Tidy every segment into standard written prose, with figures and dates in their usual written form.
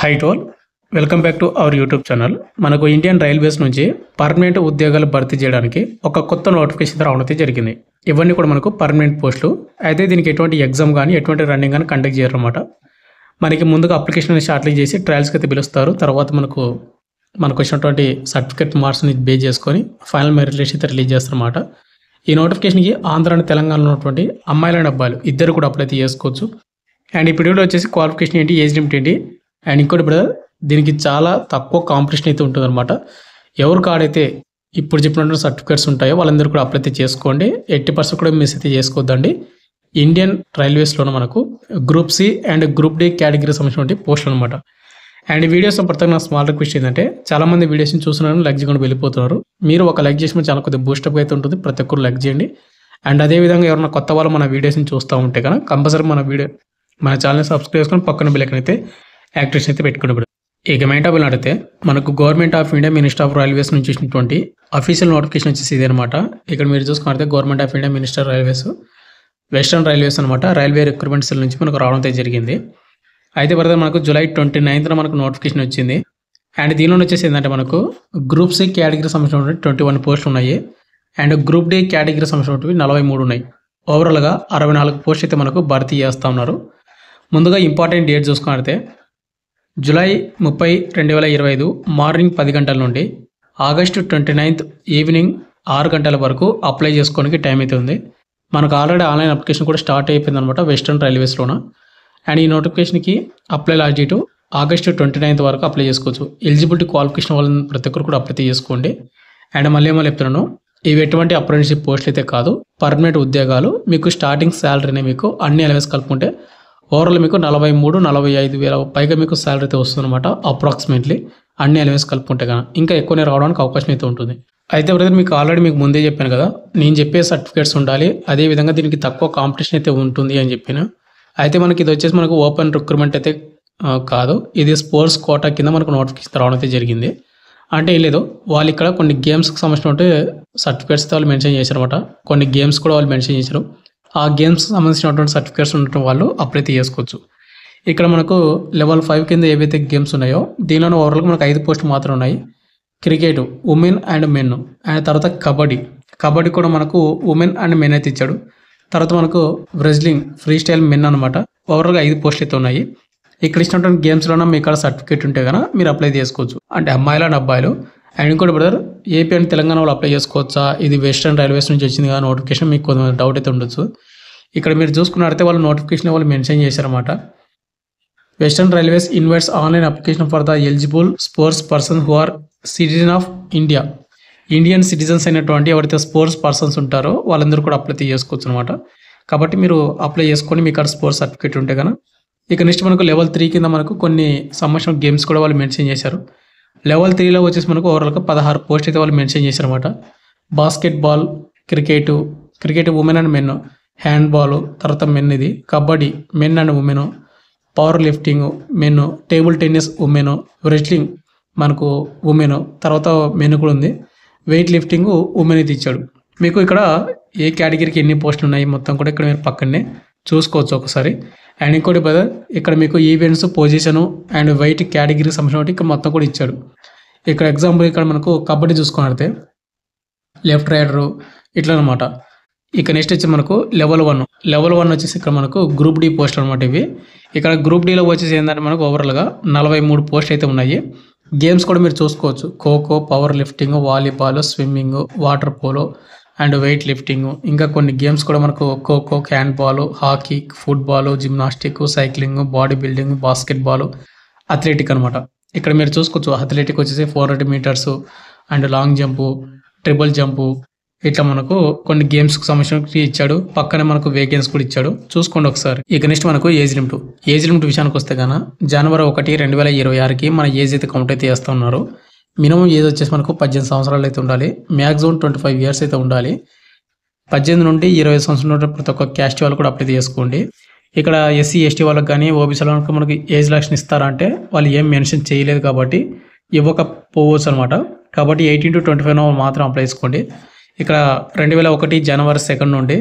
High to all, welcome back to our YouTube channel. మనకు Indian railways నుంచి permanent ఉద్యోగాలు భర్తీ చేయడానికి ఒక కొత్త నోటిఫికేషన్ రావడం జరిగింది. ఇవన్నీ కూడా మనకు పర్మనెంట్ పోస్టులు. అయితే దీనికి ఎటువంటి ఎగ్జామ్ కానీ ఎటువంటి రన్నింగ్ కానీ కండక్ట్ చేయరు అనమాట. మనకి ముందుగా అప్లికేషన్ షార్ట్లిస్ట్ చేసి ట్రయల్స్కి అయితే పిలుస్తారు. తర్వాత మనకు వచ్చినటువంటి సర్టిఫికేట్ మార్క్స్ని బేస్ చేసుకొని ఫైనల్ మెరిట్ లిస్ట్ అయితే రిలీజ్ చేస్తారన్నమాట. ఈ నోటిఫికేషన్కి ఆంధ్ర అండ్ తెలంగాణలో ఉన్నటువంటి అమ్మాయిలు అండ్ అబ్బాయిలు ఇద్దరు కూడా అప్లై అయితే చేసుకోవచ్చు. అండ్ ఈ వీడియోలో వచ్చేసి క్వాలిఫికేషన్ ఏంటి, ఏజ్ లిమిట్ ఏంటి, అండ్ ఇంకోటి బ్రదర్ దీనికి చాలా తక్కువ కాంపిటీషన్ అయితే ఉంటుంది అనమాట. ఎవరు కాడైతే ఇప్పుడు చెప్పినట్టు సర్టిఫికేట్స్ ఉంటాయో వాళ్ళందరూ కూడా అప్లై అయితే చేసుకోండి. 80% కూడా మిస్ అయితే చేసుకోవద్దండి. ఇండియన్ రైల్వేస్లోనే మనకు group C and group D category సంబంధించిన పోస్టులు అనమాట. అండ్ ఈ వీడియోస్ ప్రత్యేకంగా నా స్మాల్ రిక్వెస్ట్ ఏంటంటే చాలామంది వీడియోస్ని చూస్తున్నారు, లైక్ చేయకుండా వెళ్ళిపోతున్నారు. మీరు ఒక లైక్ చేసిన చాలా కొద్దిగా బూస్టప్ అయితే ఉంటుంది, ప్రతి ఒక్కరు లైక్ చేయండి. అండ్ అదేవిధంగా ఎవరైనా కొత్త వాళ్ళు మన వీడియోస్ని చూస్తూ ఉంటే కనుక కంపల్సరీ మన ఛానల్ని సబ్స్క్రైబ్ చేసుకొని పక్కన బెల్ ఐకాన్ అయితే యాక్టివేషన్ అయితే పెట్టుకుని. ఇక మెయిన్ టాపిక్ అడిగితే మనకు government of India minister of railways నుంచి ఇచ్చినటువంటి అఫీషియల్ నోటిఫికేషన్ వచ్చేసి ఇది అనమాట. ఇక్కడ మీరు చూసుకుంటే government of India minister railways western railways అనమాట, రైల్వే రిక్రూట్మెంట్ సెల్ నుంచి మనకు రావడం అయితే జరిగింది. అయితే బ్రదర్ మనకు జూలై 29న మనకు నోటిఫికేషన్ వచ్చింది. అండ్ దీనిలో వచ్చేసి ఏంటంటే మనకు గ్రూప్ సి కేటగిరీ సంబంధించినటువంటి 21 పోస్టులు ఉన్నాయి. అండ్ గ్రూప్ డి కేటగిరీ సంబంధించినటువంటి 43 ఉన్నాయి. ఓవరాల్గా 64 పోస్టులు అయితే మనకు భర్తీ చేస్తూ ఉన్నారు. ముందుగా ఇంపార్టెంట్ డేట్ చూసుకుంటే జూలై 30, 2025 మార్నింగ్ 10 గంటల నుండి ఆగస్టు 29 ఈవినింగ్ 6 గంటల వరకు అప్లై చేసుకోవడానికి టైం అయితే ఉంది. మనకు ఆల్రెడీ ఆన్లైన్ అప్లికేషన్ కూడా స్టార్ట్ అయిపోయింది అనమాట వెస్టర్న్ రైల్వేస్లోన. అండ్ ఈ నోటిఫికేషన్కి అప్లై లాస్ట్ డేటు ఆగస్టు 29 వరకు అప్లై చేసుకోవచ్చు. ఎలిజిబిలిటీ క్వాలిఫికేషన్ వాళ్ళని ప్రతి ఒక్కరు కూడా అప్లై చేసుకోండి. అండ్ మళ్ళీ చెప్తున్నాను, ఇవి ఎటువంటి అప్రెంటిస్షిప్ పోస్టులు అయితే కాదు, పర్మనెంట్ ఉద్యోగాలు. మీకు స్టార్టింగ్ శాలరీనే మీకు అన్ని అలవెన్స్ కలుపుకుంటే ఓవరాల్ మీకు 43-45 వేల పైగా మీకు శాలరీ అయితే వస్తుంది అనమాట. అప్రాక్సిమేట్లీ అన్ని అలవెన్స్ కలుపుకుంటే కానీ ఇంకా ఎక్కువనే రావడానికి అవకాశం అయితే ఉంటుంది. అయితే బ్రదర్ మీకు ఆల్రెడీ మీకు ముందే చెప్పాను కదా, నేను చెప్పే సర్టిఫికేట్స్ ఉండాలి, అదేవిధంగా దీనికి తక్కువ కాంపిటీషన్ అయితే ఉంటుంది అని చెప్పిన. అయితే మనకి ఇది వచ్చేసి మనకు ఓపెన్ రిక్రూట్మెంట్ అయితే కాదు, ఇది స్పోర్ట్స్ కోటా కింద మనకు నోటిఫికేషన్ రావడం అయితే జరిగింది. అంటే ఏం లేదు, వాళ్ళు ఇక్కడ కొన్ని గేమ్స్కి సంబంధించిన సర్టిఫికేట్స్ వాళ్ళు మెన్షన్ చేశారు అనమాట. కొన్ని గేమ్స్ కూడా వాళ్ళు మెన్షన్ చేశారు. ఆ గేమ్స్ సంబంధించినటువంటి సర్టిఫికేట్స్ ఉండటం వాళ్ళు అప్లై చేసుకోవచ్చు. ఇక్కడ మనకు లెవెల్ 5 కింద ఏవైతే గేమ్స్ ఉన్నాయో దీనిలో ఓవరాల్గా మనకు 5 పోస్టులు మాత్రం ఉన్నాయి. Cricket women and men, and తర్వాత కబడ్డీ కూడా మనకు ఉమెన్ అండ్ మెన్ అయితే ఇచ్చాడు. తర్వాత మనకు రెజ్లింగ్ ఫ్రీ స్టైల్ మెన్ అనమాట. ఓవరాల్గా 5 పోస్టులు అయితే ఉన్నాయి. ఇక్కడ ఇచ్చినటువంటి గేమ్స్లోనే మీ ఇక్కడ సర్టిఫికేట్ ఉంటే కనుక మీరు అప్లై చేసుకోవచ్చు, అంటే అమ్మాయిలు అండ్ అబ్బాయిలు. అండ్ ఇంకోటి బ్రదర్, ఏపీ అండ్ తెలంగాణ వాళ్ళు అప్లై చేసుకోవచ్చా, ఇది వెస్టర్న్ రైల్వేస్ నుంచి వచ్చింది కదా నోటిఫికేషన్, మీకు కొంత డౌట్ అయితే ఉండొచ్చు. ఇక్కడ మీరు చూసుకున్నట్లయితే వాళ్ళు నోటిఫికేషన్ వాళ్ళు మెన్షన్ చేశారన్నమాట. Western Railways invites online application for the eligible sports person who are citizen of India. Indian citizens అయినటువంటి ఎవరైతే స్పోర్ట్స్ పర్సన్స్ ఉంటారో వాళ్ళందరూ కూడా అప్లై చేసుకోవచ్చు అనమాట. కాబట్టి మీరు అప్లై చేసుకొని మీకు అక్కడ స్పోర్ట్స్ సర్టిఫికేట్ ఉంటే కనుక. ఇక నెక్స్ట్ మనకు లెవెల్ 3 కింద మనకు కొన్ని సంబంధించిన గేమ్స్ కూడా వాళ్ళు మెన్షన్ చేశారు. లెవెల్ 3లో వచ్చేసి మనకు ఓవరాల్గా 16 పోస్ట్ అయితే వాళ్ళు మెన్షన్ చేశారన్నమాట. Basketball, cricket women and men, handball, తర్వాత మెన్ ఇది kabaddi men and women, power lifting men, table tennis women, wrestling మనకు ఉమెన్, తర్వాత మెన్ కూడా ఉంది, వెయిట్ లిఫ్టింగ్ ఉమెన్ ఇది ఇచ్చాడు. మీకు ఇక్కడ ఏ కేటగిరీకి ఎన్ని పోస్టులు ఉన్నాయి మొత్తం కూడా ఇక్కడ మీరు పక్కనే చూసుకోవచ్చు ఒకసారి. అండ్ ఇంకోటి బ్రదర్, ఇక్కడ మీకు ఈవెంట్స్, పొజిషను అండ్ వెయిట్ కేటగిరీకి సంబంధించిన ఇక్కడ మొత్తం కూడా ఇచ్చాడు. ఇక్కడ ఎగ్జాంపుల్ ఇక్కడ మనకు కబడ్డీ చూసుకున్నట్లయితే లెఫ్ట్ రైడరు ఇట్లా అనమాట. ఇక నెక్స్ట్ వచ్చి మనకు లెవెల్ 1 వచ్చేసి ఇక్కడ మనకు గ్రూప్ డి పోస్ట్ అనమాట. ఇవి ఇక్కడ గ్రూప్ డిలో వచ్చేసి ఏంటంటే మనకు ఓవరాల్గా 43 పోస్ట్ అయితే ఉన్నాయి. గేమ్స్ కూడా మీరు చూసుకోవచ్చు, kho kho, power lifting, volleyball, swimming, water polo and weight lifting. ఇంకా కొన్ని గేమ్స్ కూడా మనకు kho kho, handball, hockey, football, gymnastic, cycling, body building, basketball, athletic అనమాట. ఇక్కడ మీరు చూసుకోవచ్చు అథ్లెటిక్ వచ్చేసి 400 metres and long jump, triple jump, ఇట్లా మనకు కొన్ని గేమ్స్కి సంబంధించి ఇచ్చాడు. పక్కనే మనకు వేకెన్సీ కూడా ఇచ్చాడు, చూసుకోండి ఒకసారి. ఇక నెక్స్ట్ మనకు ఏజ్ లిమిట్ విషయానికి వస్తే కనుక జనవరి 1, 2026కి మన ఏజ్ అయితే కౌంట్ అయితే చేస్తూ ఉన్నారు. మినిమం ఏజ్ వచ్చేసి మనకు 18 సంవత్సరాలు అయితే ఉండాలి. మ్యాక్సిమం 25 ఇయర్స్ అయితే ఉండాలి. 18 నుండి 20 సంవత్సరాల ప్రతి ఒక్క క్యాస్ట్ వాళ్ళు కూడా అప్లై చేసుకోండి. ఇక్కడ ఎస్సీ ఎస్టీ వాళ్ళకి కానీ ఓబీసీ వాళ్ళకి మనకి ఏజ్ రిలాక్షన్ ఇస్తారా అంటే వాళ్ళు ఏం మెన్షన్ చేయలేదు కాబట్టి ఇవ్వకపోవచ్చు అనమాట. కాబట్టి 18 to 25 మాత్రం అప్లై చేసుకోండి. ఇక్కడ 2001 జనవరి 2 నుండి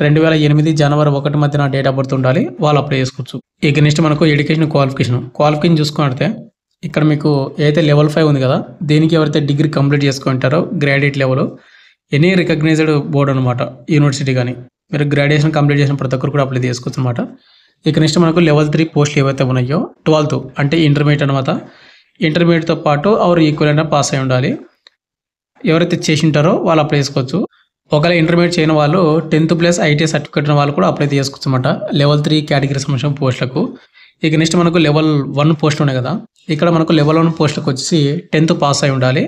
2008 జనవరి 1 మధ్యన డేట్ ఆఫ్ బర్త్ ఉండాలి, వాళ్ళు అప్లై చేసుకోవచ్చు. ఇక నెక్స్ట్ మనకు ఎడ్యుకేషన్ క్వాలిఫికేషన్ చూసుకుంటే ఇక్కడ మీకు ఏదైతే లెవెల్ 5 ఉంది కదా, దీనికి ఎవరైతే డిగ్రీ కంప్లీట్ చేసుకుంటారో graduate level any recognised board అనమాట, యూనివర్సిటీ కానీ మీరు గ్రాడ్యుయేషన్ కంప్లీట్ చేసిన ప్రతి ఒక్కరు కూడా అప్లై చేసుకోవచ్చు అనమాట. ఇక నెక్స్ట్ మనకు లెవెల్ 3 పోస్టులు ఏవైతే ఉన్నాయో 12th అంటే ఇంటర్మీడియట్ అనమాట, ఇంటర్మీడియట్తో పాటు అవరు ఈక్వల్ పాస్ అయి ఉండాలి. ఎవరైతే చేసింటారో వాళ్ళు అప్లై చేసుకోవచ్చు. ఒకవేళ ఇంటర్మీడియట్ చేయని వాళ్ళు 10th ప్లస్ ఐటీ సర్టిఫికేట్ ఉన్న వాళ్ళు కూడా అప్లై చేసుకోవచ్చు అనమాట లెవెల్ 3 కేటగిరీ సంబంధించిన పోస్టులకు. ఇక నెక్స్ట్ మనకు లెవెల్ 1 పోస్టులు ఉన్నాయి కదా, ఇక్కడ మనకు లెవెల్ 1 పోస్టులకు వచ్చేసి 10th పాస్ అయి ఉండాలి.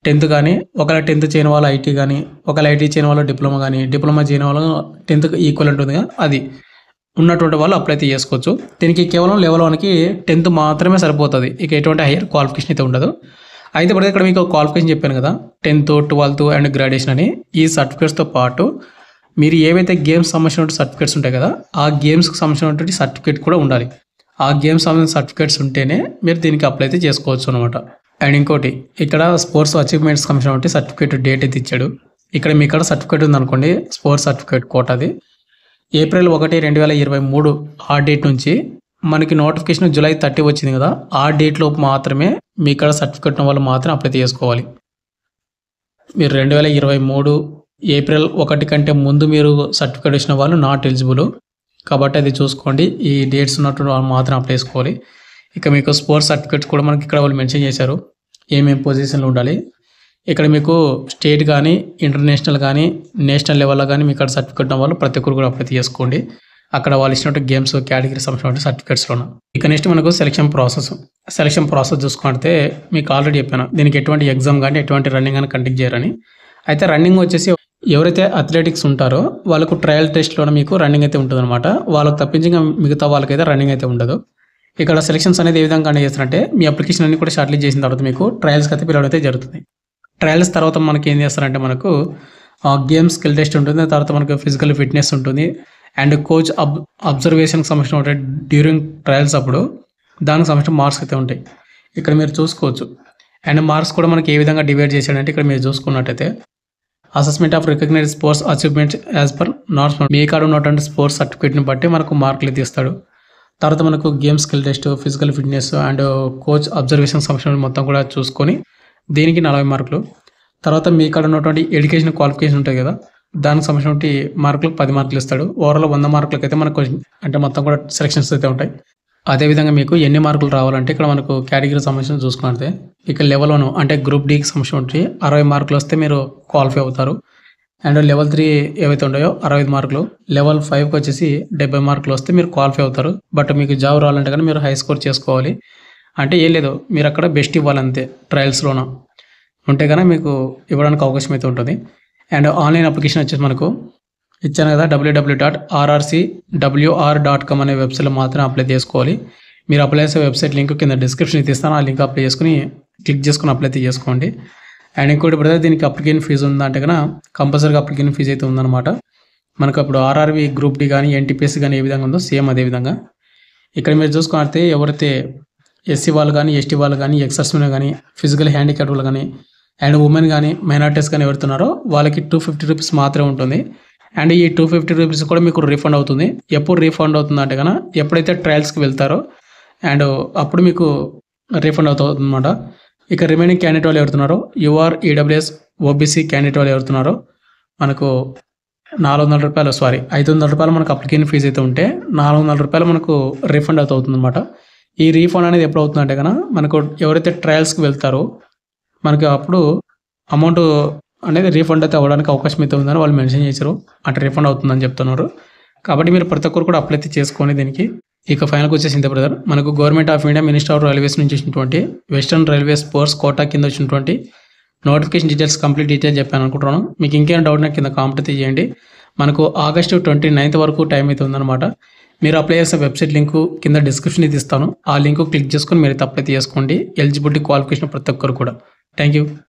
10th కానీ ఒకవేళ 10th చేయని వాళ్ళు ఐటీ కానీ, ఒకవేళ ఐటీ చేయని వాళ్ళు డిప్లొమా కానీ, డిప్లొమా చేయని వాళ్ళు 10th ఈక్వల్ ఉంటుంది కదా, అది ఉన్నటువంటి వాళ్ళు అప్లై చేసుకోవచ్చు. దీనికి కేవలం లెవెల్ 1కి 10th మాత్రమే సరిపోతుంది, ఇక ఎటువంటి హైయర్ క్వాలిఫికేషన్ అయితే ఉండదు. అయితే ఇప్పుడు ఇక్కడ మీకు క్వాలిఫికేషన్ చెప్పాను కదా 10th, 12th అండ్ గ్రాడ్యుయేషన్ అని, ఈ సర్టిఫికేట్స్తో పాటు మీరు ఏవైతే గేమ్స్ సంబంధించిన సర్టిఫికేట్స్ ఉంటాయి కదా, ఆ గేమ్స్కి సంబంధించినటువంటి సర్టిఫికేట్ కూడా ఉండాలి. ఆ గేమ్స్ సంబంధించిన సర్టిఫికేట్స్ ఉంటేనే మీరు దీనికి అప్లై అయితే చేసుకోవచ్చు అనమాట. అండ్ ఇంకోటి ఇక్కడ స్పోర్ట్స్ అచీవ్మెంట్స్ సంబంధించిన సర్టిఫికేట్ డేట్ అయితే ఇచ్చాడు. ఇక్కడ మీ ఇక్కడ సర్టిఫికేట్ ఉందనుకోండి, స్పోర్ట్స్ సర్టిఫికేట్ కోటాది April 1, 2023 ఆ డేట్ నుంచి మనకి నోటిఫికేషన్ July 30 వచ్చింది కదా, ఆ డేట్లోపు మాత్రమే మీ ఇక్కడ సర్టిఫికేట్ ఉన్న వాళ్ళు మాత్రం అప్లై చేసుకోవాలి. మీరు 2023 April 1 కంటే ముందు మీరు సర్టిఫికేట్ ఇచ్చిన వాళ్ళు నాట్ ఎలిజిబుల్, కాబట్టి అది చూసుకోండి. ఈ డేట్స్ ఉన్నటువంటి వాళ్ళు మాత్రం అప్లై చేసుకోవాలి. ఇక మీకు స్పోర్ట్స్ సర్టిఫికేట్స్ కూడా మనకి ఇక్కడ వాళ్ళు మెన్షన్ చేశారు ఏమేమి పొజిషన్లు ఉండాలి. ఇక్కడ మీకు స్టేట్ కానీ, ఇంటర్నేషనల్ కానీ, నేషనల్ లెవెల్లో కానీ మీకు ఇక్కడ సర్టిఫికేట్ ఉన్న వాళ్ళు ప్రతి ఒక్కరు కూడా అప్లై చేసుకోండి. అక్కడ వాళ్ళు ఇచ్చినట్టు గేమ్స్ కేటగిరీ సంబంధించిన సర్టిఫికేట్స్లో. ఇక నెక్స్ట్ మనకు సెలక్షన్ ప్రాసెస్ చూసుకుంటే మీకు ఆల్రెడీ చెప్పాను, దీనికి ఎటువంటి ఎగ్జామ్ కానీ ఎటువంటి రన్నింగ్ కానీ కండక్ట్ చేయరని. అయితే రన్నింగ్ వచ్చేసి ఎవరైతే అథ్లెటిక్స్ ఉంటారో వాళ్ళకు ట్రయల్ టెస్ట్లోనే మీకు రన్నింగ్ అయితే ఉంటుంది అనమాట, వాళ్ళకి తప్పించి మిగతా వాళ్ళకైతే రన్నింగ్ అయితే ఉండదు. ఇక్కడ సెలక్షన్స్ అనేది ఏ విధంగా కండక్ట్ చేస్తారంటే మీ అప్లికేషన్ అన్ని కూడా షార్ట్ లిస్ట్ చేసిన తర్వాత మీకు ట్రయల్స్కి అయితే పిలవడం అయితే జరుగుతుంది. ట్రయల్స్ తర్వాత మనకి ఏం చేస్తారంటే మనకు గేమ్ స్కిల్ టెస్ట్ ఉంటుంది, తర్వాత మనకు ఫిజికల్ ఫిట్నెస్ ఉంటుంది అండ్ కోచ్ అబ్జర్వేషన్కి సంబంధించిన డ్యూరింగ్ ట్రయల్స్ అప్పుడు దానికి సంబంధించిన మార్క్స్ అయితే ఉంటాయి. ఇక్కడ మీరు చూసుకోవచ్చు. అండ్ మార్క్స్ కూడా మనకి ఏ విధంగా డివైడ్ చేశాడంటే ఇక్కడ మీరు చూసుకున్నట్టయితే assessment of recognised sports achievements as per norms, మీ కాడ ఉన్నటువంటి స్పోర్ట్స్ సర్టిఫికేట్ని బట్టి మనకు మార్కులు తీస్తాడు. తర్వాత మనకు game skill test, physical fitness and coach observation సంబంధించిన మొత్తం కూడా చూసుకొని దీనికి 40 మార్కులు. తర్వాత మీ కాడ ఉన్నటువంటి ఎడ్యుకేషన్ క్వాలిఫికేషన్ ఉంటాయి కదా, దానికి సంబంధించిన మార్కులకు 10 మార్కులు ఇస్తాడు. ఓవరాల్ 100 మార్కులకి అయితే మనకు అంటే మొత్తం కూడా సెలక్షన్స్ అయితే ఉంటాయి. అదేవిధంగా మీకు ఎన్ని మార్కులు రావాలంటే ఇక్కడ మనకు కేటగిరీ సంబంధించిన చూసుకుంటే ఇక లెవెల్ 1 అంటే గ్రూప్ డీకి సంబంధించి 60 మార్కులు వస్తే మీరు క్వాలిఫై అవుతారు. అండ్ లెవెల్ 3 ఏవైతే ఉన్నాయో 65 మార్కులు, లెవెల్ 5కి వచ్చేసి 70 మార్కులు వస్తే మీరు క్వాలిఫై అవుతారు. బట్ మీకు జాబ్ రావాలంటే కానీ మీరు హై స్కోర్ చేసుకోవాలి. అంటే ఏం లేదు, మీరు అక్కడ బెస్ట్ ఇవ్వాలంతే ట్రయల్స్లోన ఉంటే కనుక మీకు ఇవ్వడానికి అవకాశం అయితే ఉంటుంది. అండ్ ఆన్లైన్ అప్లికేషన్ వచ్చేసి మనకు ఇచ్చాను కదా www.rrcwr.com అనే వెబ్సైట్లో మాత్రం అప్లై చేసుకోవాలి. మీరు అప్లై చేసే వెబ్సైట్ లింక్ కింద డిస్క్రిప్షన్ ఇస్తాను, ఆ లింక్ అప్లై చేసుకుని క్లిక్ చేసుకుని అప్లై చేసుకోండి. అండ్ ఇంకోటి బ్రదర్, దీనికి అప్లికేషన్ ఫీజు ఉందంటే కనుక కంపల్సరీగా అప్లికేషన్ ఫీజు అయితే ఉందన్నమాట. మనకు అప్పుడు ఆర్ఆర్వి గ్రూప్ డి కానీ ఎన్టీపీఎస్ కానీ ఏ విధంగా ఉందో సేమ్ అదే విధంగా ఇక్కడ మీరు చూసుకుంటే ఎవరైతే ఎస్సీ వాళ్ళు కానీ, ఎస్టీ వాళ్ళు కానీ, ఎక్సర్స్మెన్ కానీ, ఫిజికల్ హ్యాండిక్యాప్ వాళ్ళు కానీ అండ్ ఉమెన్ కానీ, మైనార్టీస్ కానీ ఎవరుతున్నారో వాళ్ళకి 250 రూపీస్ మాత్రమే ఉంటుంది. అండ్ ఈ 250 రూపీస్ కూడా మీకు రీఫండ్ అవుతుంది. ఎప్పుడు రీఫండ్ అవుతుంది అంటే కనుక ఎప్పుడైతే ట్రయల్స్కి వెళ్తారో అండ్ అప్పుడు మీకు రీఫండ్ అవుతుంది అనమాట. ఇక రిమైనింగ్ క్యాండిడేట్ వాళ్ళు ఎవరుతున్నారో యూఆర్, ఈడబ్ల్యూఎస్, ఓబీసీ క్యాండిడేట్ వాళ్ళు ఎవరుతున్నారో మనకు 500 రూపాయలు మనకు అప్లికేషన్ ఫీజు అయితే ఉంటే 400 రూపాయలు మనకు రీఫండ్ అవుతుంది అనమాట. ఈ రీఫండ్ అనేది ఎప్పుడు అవుతుందంటే కనుక మనకు ఎవరైతే ట్రయల్స్కి వెళ్తారో మనకి అప్పుడు అమౌంట్ అనేది రీఫండ్ అయితే అవ్వడానికి అవకాశం అయితే ఉందని వాళ్ళు మెన్షన్ చేశారు, అంటే రీఫండ్ అవుతుందని చెప్తున్నారు. కాబట్టి మీరు ప్రతి ఒక్కరు కూడా అప్లై అయితే చేసుకోండి దీనికి. ఇక ఫైనల్కి వచ్చేసి ఇంత బ్రదర్, మనకు government of India minister of railways నుంచి వచ్చినటువంటి వెస్టర్న్ రైల్వే స్పోర్ట్స్ కోటా కింద వచ్చినటువంటి నోటిఫికేషన్ డీటెయిల్స్ కంప్లీట్ డీటెయిల్స్ చెప్పాను అనుకుంటున్నాను. మీకు ఇంకేమైనా డౌట్ నాకు కింద కామెంట్ అయితే చేయండి. మనకు August 29th వరకు టైం అయితే ఉందన్నమాట. మీరు అప్లై చేసే వెబ్సైట్ లింకు కింద డిస్క్రిప్షన్ అయితే ఇస్తాను, ఆ లింకు క్లిక్ చేసుకొని మీరు అప్లై చేసుకోండి. ఎలిజిబిలిటీ క్వాలిఫికేషన్ ప్రతి ఒక్కరు కూడా. Thank you.